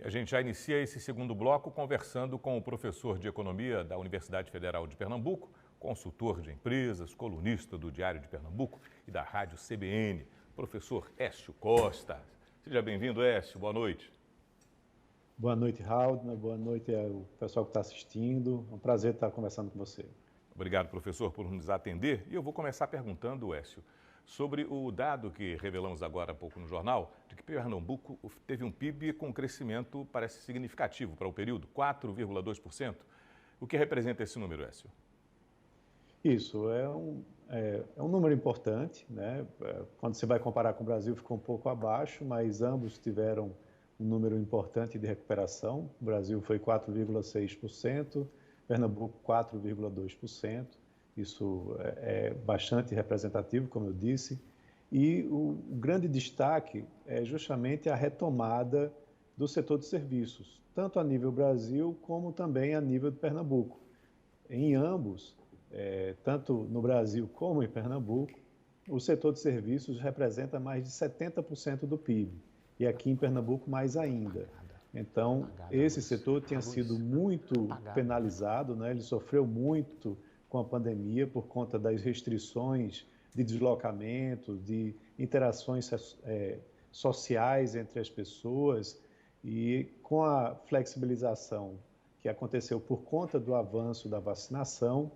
E a gente já inicia esse segundo bloco conversando com o professor de Economia da Universidade Federal de Pernambuco, consultor de empresas, colunista do Diário de Pernambuco e da Rádio CBN, professor Écio Costa. Seja bem-vindo, Écio. Boa noite. Boa noite, Raul. Boa noite ao pessoal que está assistindo. É um prazer estar conversando com você. Obrigado, professor, por nos atender. E eu vou começar perguntando, Écio, sobre o dado que revelamos agora há pouco no jornal, de que Pernambuco teve um PIB com crescimento, parece significativo para o período, 4,2%. O que representa esse número, Écio? Isso, é um número importante, né? Quando você vai comparar com o Brasil, ficou um pouco abaixo, mas ambos tiveram um número importante de recuperação. O Brasil foi 4,6%, Pernambuco 4,2%. Isso é bastante representativo, como eu disse. E o grande destaque é justamente a retomada do setor de serviços, tanto a nível Brasil como também a nível de Pernambuco. Em ambos, tanto no Brasil como em Pernambuco, o setor de serviços representa mais de 70% do PIB, e aqui em Pernambuco mais ainda. Então, esse setor tinha sido muito penalizado, né? Ele sofreu muito com a pandemia por conta das restrições de deslocamento, de interações sociais entre as pessoas, e com a flexibilização que aconteceu por conta do avanço da vacinação,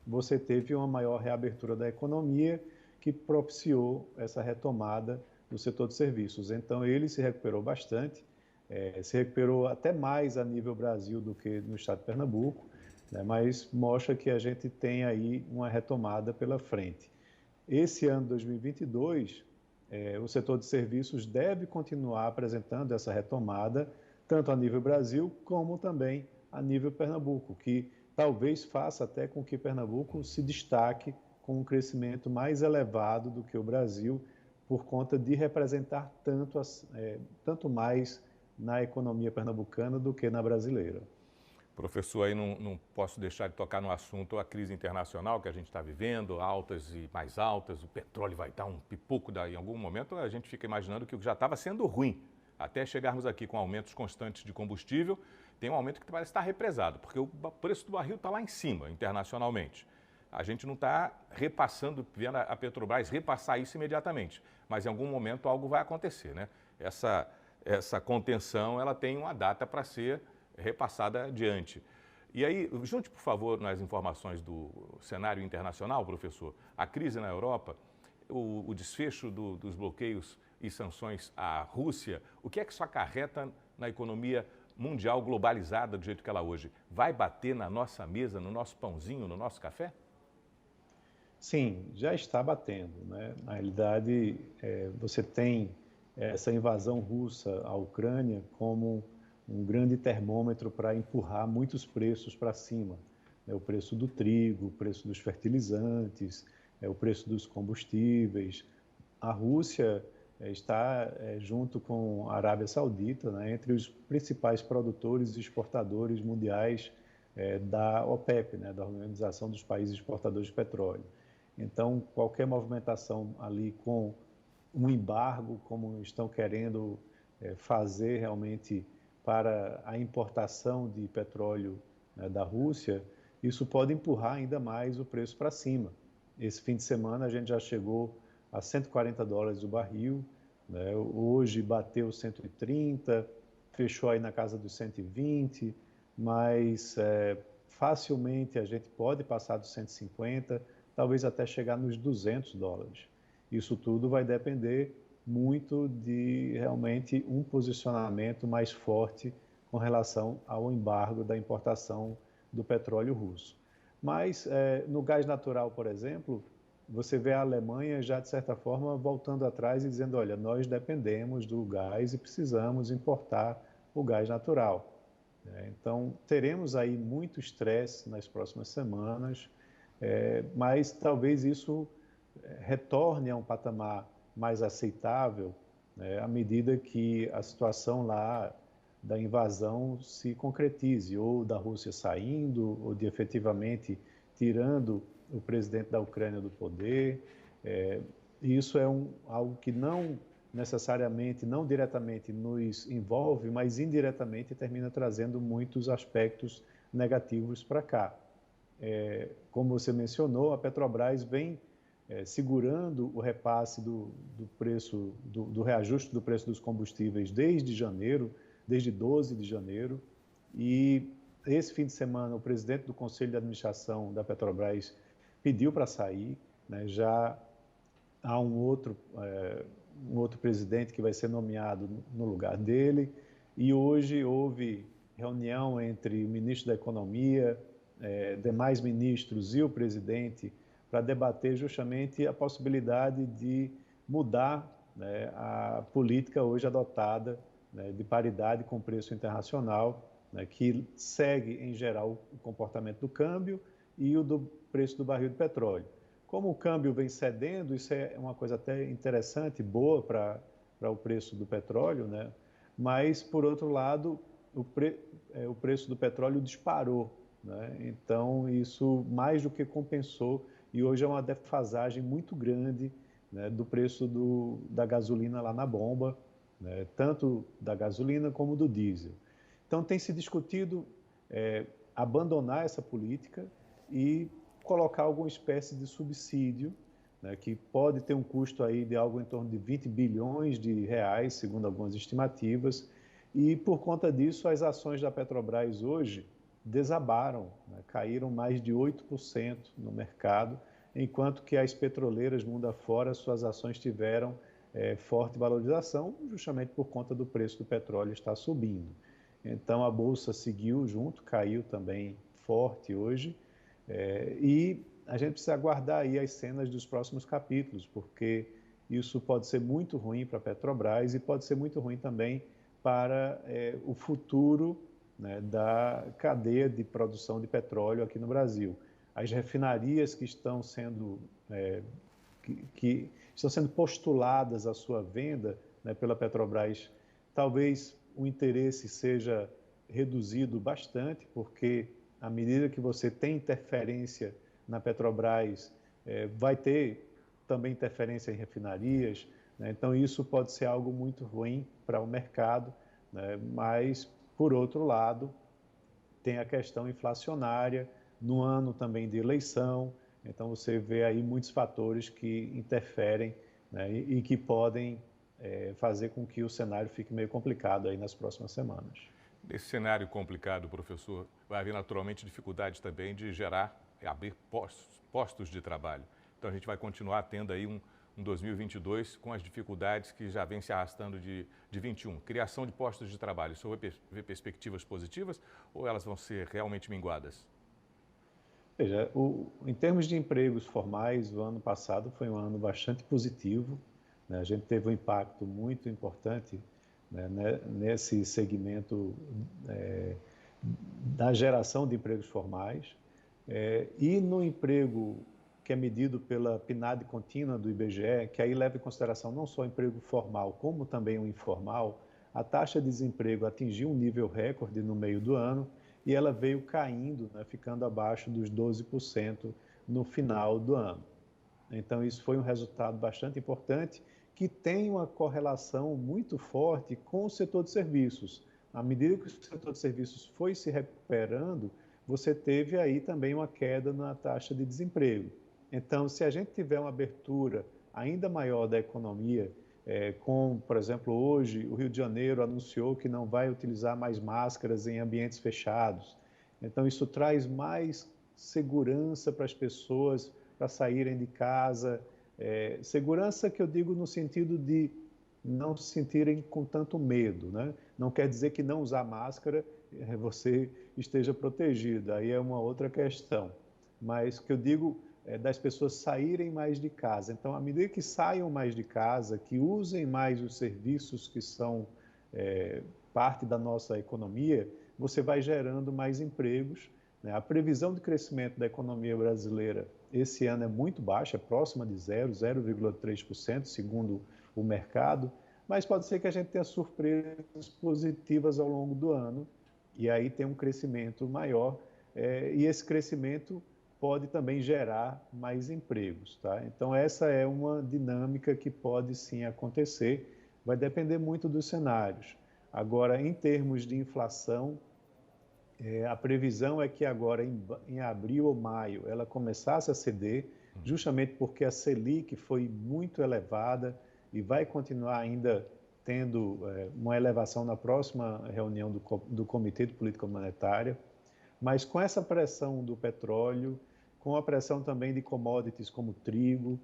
você teve uma maior reabertura da economia que propiciou essa retomada do setor de serviços. Então, ele se recuperou bastante, se recuperou até mais a nível Brasil do que no estado de Pernambuco, né, mas mostra que a gente tem aí uma retomada pela frente. Esse ano 2022, o setor de serviços deve continuar apresentando essa retomada, tanto a nível Brasil como também a nível Pernambuco, que talvez faça até com que Pernambuco se destaque com um crescimento mais elevado do que o Brasil, por conta de representar tanto mais na economia pernambucana do que na brasileira. Professor, aí não posso deixar de tocar no assunto a crise internacional que a gente está vivendo, altas e mais altas, o petróleo vai dar um pipoco em algum momento, a gente fica imaginando que já estava sendo ruim, até chegarmos aqui com aumentos constantes de combustível, tem um aumento que parece estar represado, porque o preço do barril está lá em cima, internacionalmente. A gente não está repassando, vendo a Petrobras repassar isso imediatamente, mas em algum momento algo vai acontecer, né? Essa contenção, ela tem uma data para ser repassada adiante. E aí, junte, por favor, nas informações do cenário internacional, professor, a crise na Europa, o desfecho dos bloqueios e sanções à Rússia, o que é que isso acarreta na economia mundial globalizada do jeito que ela é hoje? Vai bater na nossa mesa, no nosso pãozinho, no nosso café? Sim, já está batendo, né? Na realidade, você tem essa invasão russa à Ucrânia como um grande termômetro para empurrar muitos preços para cima, né? O preço do trigo, o preço dos fertilizantes, o preço dos combustíveis. A Rússia está junto com a Arábia Saudita, né, entre os principais produtores e exportadores mundiais da OPEP, né, da Organização dos Países Exportadores de Petróleo. Então, qualquer movimentação ali com um embargo, como estão querendo fazer realmente para a importação de petróleo, né, da Rússia, isso pode empurrar ainda mais o preço para cima. Esse fim de semana a gente já chegou a $140 o barril, né? Hoje bateu 130, fechou aí na casa dos 120, mas facilmente a gente pode passar dos 150, talvez até chegar nos $200. Isso tudo vai depender muito de realmente um posicionamento mais forte com relação ao embargo da importação do petróleo russo. Mas no gás natural, por exemplo, você vê a Alemanha já, de certa forma, voltando atrás e dizendo, olha, nós dependemos do gás e precisamos importar o gás natural. Então, teremos aí muito estresse nas próximas semanas, mas talvez isso retorne a um patamar mais aceitável, né, à medida que a situação lá da invasão se concretize, ou da Rússia saindo, ou de efetivamente tirando o presidente da Ucrânia do poder. Isso é algo que não necessariamente, não diretamente nos envolve, mas indiretamente termina trazendo muitos aspectos negativos para cá. Como você mencionou, a Petrobras vem segurando o repasse do preço, do reajuste do preço dos combustíveis desde janeiro, desde 12 de janeiro, e esse fim de semana o presidente do Conselho de Administração da Petrobras pediu para sair, né? Já há um outro presidente que vai ser nomeado no lugar dele, e hoje houve reunião entre o ministro da Economia, demais ministros e o presidente para debater justamente a possibilidade de mudar, né, a política hoje adotada, né, de paridade com o preço internacional, né, que segue, em geral, o comportamento do câmbio e o do preço do barril de petróleo. Como o câmbio vem cedendo, isso é uma coisa até interessante, boa para o preço do petróleo, né? Mas, por outro lado, o preço do petróleo disparou, né? Então, isso mais do que compensou, e hoje é uma defasagem muito grande, né, do preço da gasolina lá na bomba, né, tanto da gasolina como do diesel. Então, tem se discutido abandonar essa política e colocar alguma espécie de subsídio, né, que pode ter um custo aí de algo em torno de 20 bilhões de reais, segundo algumas estimativas, e por conta disso as ações da Petrobras hoje desabaram, né, caíram mais de 8% no mercado, enquanto que as petroleiras mundo afora, suas ações tiveram forte valorização, justamente por conta do preço do petróleo estar subindo. Então a Bolsa seguiu junto, caiu também forte hoje, e a gente precisa aguardar aí as cenas dos próximos capítulos, porque isso pode ser muito ruim para a Petrobras e pode ser muito ruim também para o futuro, né, da cadeia de produção de petróleo aqui no Brasil. As refinarias que estão sendo, que estão sendo postuladas à sua venda, né, pela Petrobras, talvez o interesse seja reduzido bastante, porque à medida que você tem interferência na Petrobras, vai ter também interferência em refinarias, né? Então isso pode ser algo muito ruim para o mercado, né? Mas, por outro lado, tem a questão inflacionária, no ano também de eleição, então você vê aí muitos fatores que interferem, né, e que podem fazer com que o cenário fique meio complicado aí nas próximas semanas. Nesse cenário complicado, professor, vai haver naturalmente dificuldade também de abrir postos de trabalho. Então a gente vai continuar tendo aí um 2022 com as dificuldades que já vem se arrastando de 21. Criação de postos de trabalho, o senhor vê perspectivas positivas ou elas vão ser realmente minguadas? Veja, em termos de empregos formais, o ano passado foi um ano bastante positivo, né? A gente teve um impacto muito importante, né, nesse segmento da geração de empregos formais, e no emprego que é medido pela PNAD contínua do IBGE, que aí leva em consideração não só o emprego formal, como também o informal, a taxa de desemprego atingiu um nível recorde no meio do ano e ela veio caindo, né, ficando abaixo dos 12% no final do ano. Então, isso foi um resultado bastante importante, que tem uma correlação muito forte com o setor de serviços. À medida que o setor de serviços foi se recuperando, você teve aí também uma queda na taxa de desemprego. Então, se a gente tiver uma abertura ainda maior da economia, por exemplo, hoje o Rio de Janeiro anunciou que não vai utilizar mais máscaras em ambientes fechados. Então, isso traz mais segurança para as pessoas para saírem de casa. Segurança que eu digo no sentido de não se sentirem com tanto medo, né? Não quer dizer que não usar máscara você esteja protegido, aí é uma outra questão. Mas que eu digo das pessoas saírem mais de casa. Então, à medida que saiam mais de casa, que usem mais os serviços que são parte da nossa economia, você vai gerando mais empregos, né? A previsão de crescimento da economia brasileira esse ano é muito baixa, é próxima de 0,3%, segundo o mercado, mas pode ser que a gente tenha surpresas positivas ao longo do ano, e aí tem um crescimento maior, e esse crescimento pode também gerar mais empregos, tá? Então essa é uma dinâmica que pode sim acontecer, vai depender muito dos cenários. Agora, em termos de inflação, a previsão é que agora, em abril ou maio, ela começasse a ceder, justamente porque a Selic foi muito elevada e vai continuar ainda tendo uma elevação na próxima reunião do Comitê de Política Monetária. Mas com essa pressão do petróleo, com a pressão também de commodities como trigo,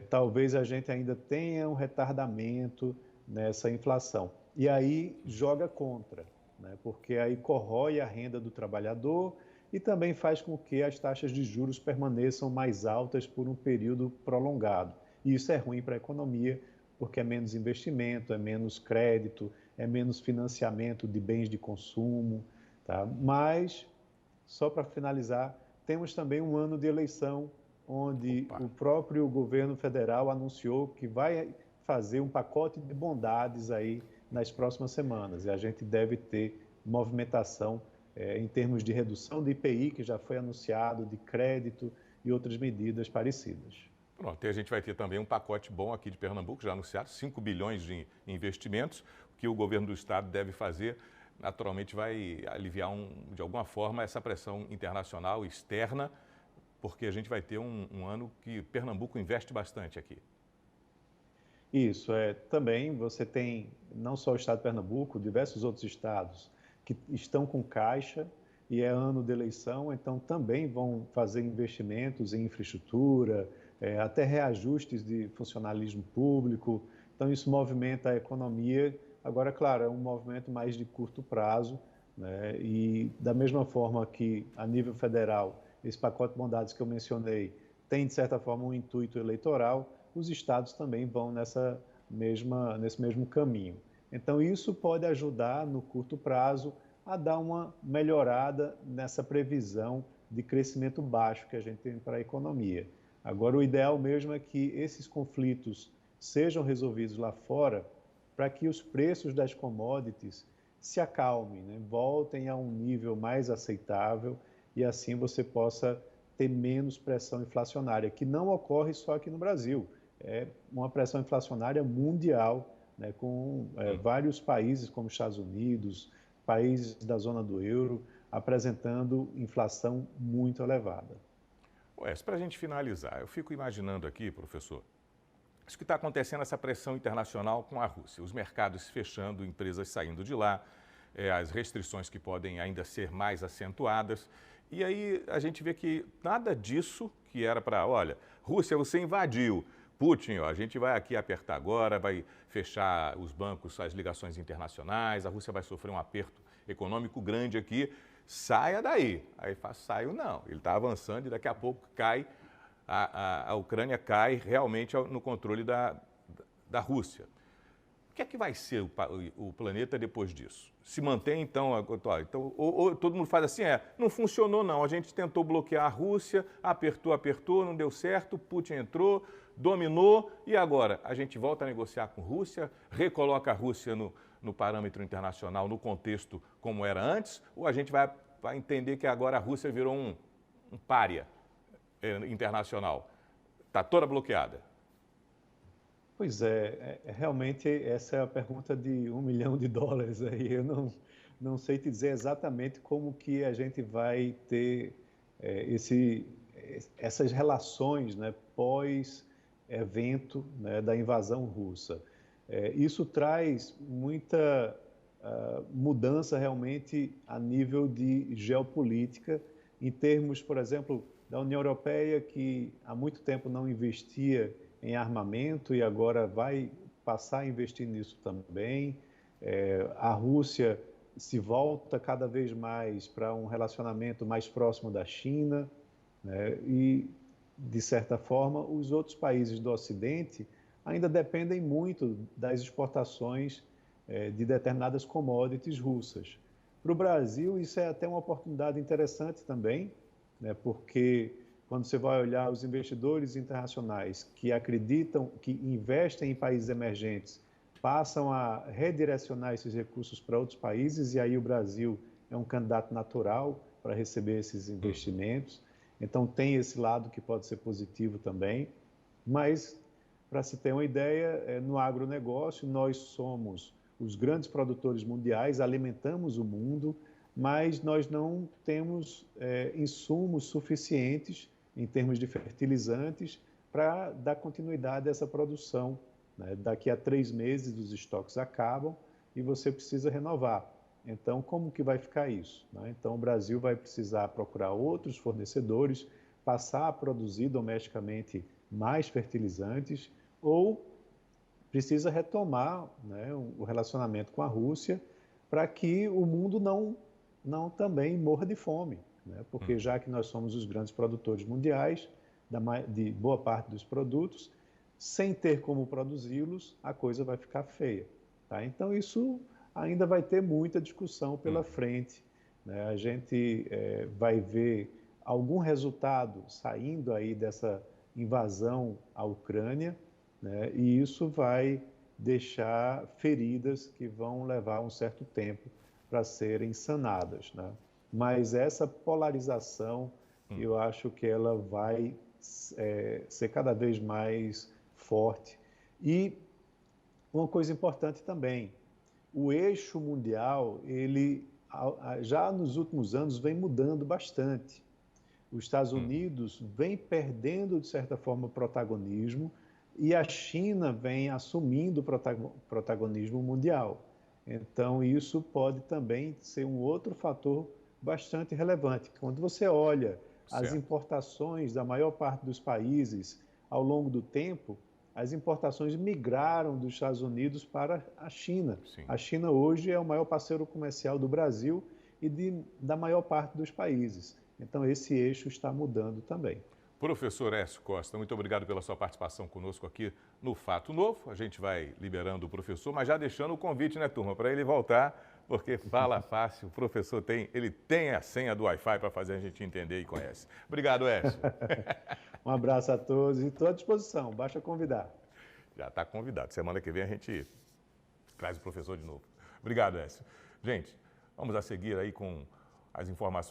talvez a gente ainda tenha um retardamento nessa inflação. E aí joga contra, né? Porque aí corrói a renda do trabalhador e também faz com que as taxas de juros permaneçam mais altas por um período prolongado. E isso é ruim para a economia, porque é menos investimento, é menos crédito, é menos financiamento de bens de consumo, tá? Mas, só para finalizar, temos também um ano de eleição, onde o próprio governo federal anunciou que vai fazer um pacote de bondades aí nas próximas semanas. E a gente deve ter movimentação em termos de redução de IPI, que já foi anunciado, de crédito e outras medidas parecidas. Pronto, e a gente vai ter também um pacote bom aqui de Pernambuco, já anunciado, 5 bilhões de investimentos, que o governo do estado deve fazer. Naturalmente vai aliviar, de alguma forma, essa pressão internacional externa, porque a gente vai ter um ano que Pernambuco investe bastante aqui. Isso, também você tem, não só o estado de Pernambuco, diversos outros estados que estão com caixa e é ano de eleição, então também vão fazer investimentos em infraestrutura, até reajustes de funcionalismo público, então isso movimenta a economia. Agora, claro, é um movimento mais de curto prazo, né? E da mesma forma que a nível federal, esse pacote de bondades que eu mencionei tem, de certa forma, um intuito eleitoral, os estados também vão nesse mesmo caminho. Então, isso pode ajudar, no curto prazo, a dar uma melhorada nessa previsão de crescimento baixo que a gente tem para a economia. Agora, o ideal mesmo é que esses conflitos sejam resolvidos lá fora, para que os preços das commodities se acalmem, né? Voltem a um nível mais aceitável e assim você possa ter menos pressão inflacionária, que não ocorre só aqui no Brasil. É uma pressão inflacionária mundial, né? Com vários países, como Estados Unidos, países da zona do euro, apresentando inflação muito elevada. Para a gente finalizar, eu fico imaginando aqui, professor, isso que está acontecendo, essa pressão internacional com a Rússia, os mercados fechando, empresas saindo de lá, as restrições que podem ainda ser mais acentuadas. E aí a gente vê que nada disso que era para, olha, Rússia, você invadiu, Putin, ó, a gente vai aqui apertar agora, vai fechar os bancos, as ligações internacionais, a Rússia vai sofrer um aperto econômico grande aqui, saia daí. Aí faz, saio não, ele está avançando e daqui a pouco cai, a Ucrânia cai realmente no controle da Rússia. O que é que vai ser o planeta depois disso? Se mantém, então, ou todo mundo faz assim, não funcionou não, a gente tentou bloquear a Rússia, apertou, não deu certo, Putin entrou, dominou, e agora? A gente volta a negociar com a Rússia, recoloca a Rússia no parâmetro internacional, no contexto como era antes, ou a gente vai entender que agora a Rússia virou um pária internacional? Está toda bloqueada. Pois realmente essa é a pergunta de $1 milhão aí. Eu não sei te dizer exatamente como que a gente vai ter essas relações, né, pós-evento, né, da invasão russa. Isso traz muita mudança realmente a nível de geopolítica, em termos, por exemplo, da União Europeia, que há muito tempo não investia em armamento e agora vai passar a investir nisso também. A Rússia se volta cada vez mais para um relacionamento mais próximo da China, né? E, de certa forma, os outros países do Ocidente ainda dependem muito das exportações de determinadas commodities russas. Para o Brasil, isso é até uma oportunidade interessante também, né? Porque quando você vai olhar os investidores internacionais que acreditam, que investem em países emergentes, passam a redirecionar esses recursos para outros países, e aí o Brasil é um candidato natural para receber esses investimentos. Então tem esse lado que pode ser positivo também, mas Para se ter uma ideia, no agronegócio, nós somos os grandes produtores mundiais, alimentamos o mundo, mas nós não temos insumos suficientes em termos de fertilizantes para dar continuidade a essa produção, né? Daqui a 3 meses os estoques acabam e você precisa renovar. Então, como que vai ficar isso, né? Então, o Brasil vai precisar procurar outros fornecedores, passar a produzir domesticamente mais fertilizantes ou precisa retomar, né, o relacionamento com a Rússia para que o mundo não também morra de fome, né? Porque já que nós somos os grandes produtores mundiais de boa parte dos produtos, sem ter como produzi-los, a coisa vai ficar feia, tá? Então isso ainda vai ter muita discussão pela frente, né? A gente vai ver algum resultado saindo aí dessa invasão à Ucrânia, né? E isso vai deixar feridas que vão levar um certo tempo para serem sanadas, né? Mas essa polarização, eu acho que ela vai ser cada vez mais forte. E uma coisa importante também, o eixo mundial, ele já nos últimos anos vem mudando bastante. Os Estados Unidos vem perdendo, de certa forma, protagonismo e a China vem assumindo protagonismo mundial. Então, isso pode também ser um outro fator bastante relevante. Quando você olha as importações da maior parte dos países ao longo do tempo, as importações migraram dos Estados Unidos para a China. Sim. A China hoje é o maior parceiro comercial do Brasil e da maior parte dos países. Então, esse eixo está mudando também. Professor Écio Costa, muito obrigado pela sua participação conosco aqui no Fato Novo. A gente vai liberando o professor, mas já deixando o convite, né, turma, para ele voltar, porque fala fácil, o professor ele tem a senha do Wi-Fi para fazer a gente entender e conhece. Obrigado, Écio. Um abraço a todos e estou à disposição, basta convidar. Já está convidado. Semana que vem a gente traz o professor de novo. Obrigado, Écio. Gente, vamos a seguir aí com as informações